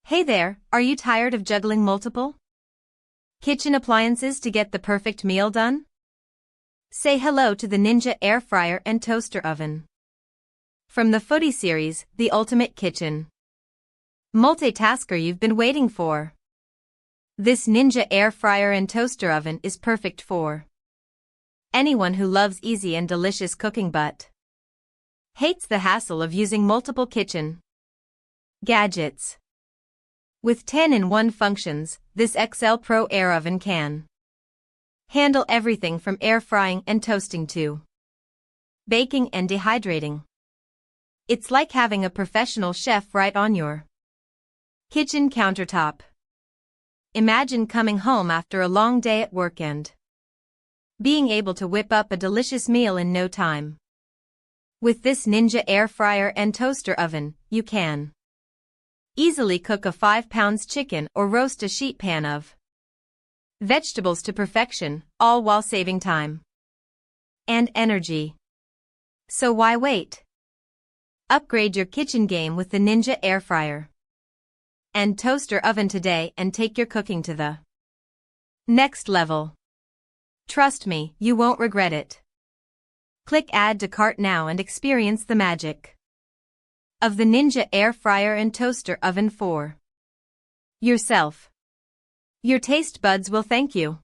Hey there, are you tired of juggling multiple kitchen appliances to get the perfect meal done? Say hello to the Ninja air fryer and toaster oven. From the Foodi series, the ultimate kitchen multitasker you've been waiting for. This Ninja air fryer and toaster oven is perfect for anyone who loves easy and delicious cooking but hates the hassle of using multiple kitchen gadgets. With 10-in-1 functions, this XL Pro air oven can handle everything from air frying and toasting to baking and dehydrating. It's like having a professional chef right on your kitchen countertop. Imagine coming home after a long day at work and being able to whip up a delicious meal in no time. With this Ninja air fryer and toaster oven, you can easily cook a 5-pound chicken or roast a sheet pan of vegetables to perfection, all while saving time and energy. So why wait? Upgrade your kitchen game with the Ninja air fryer and toaster oven today and take your cooking to the next level. Trust me, you won't regret it. Click Add to Cart now and experience the magic of the Ninja air fryer and toaster oven for yourself. Your taste buds will thank you.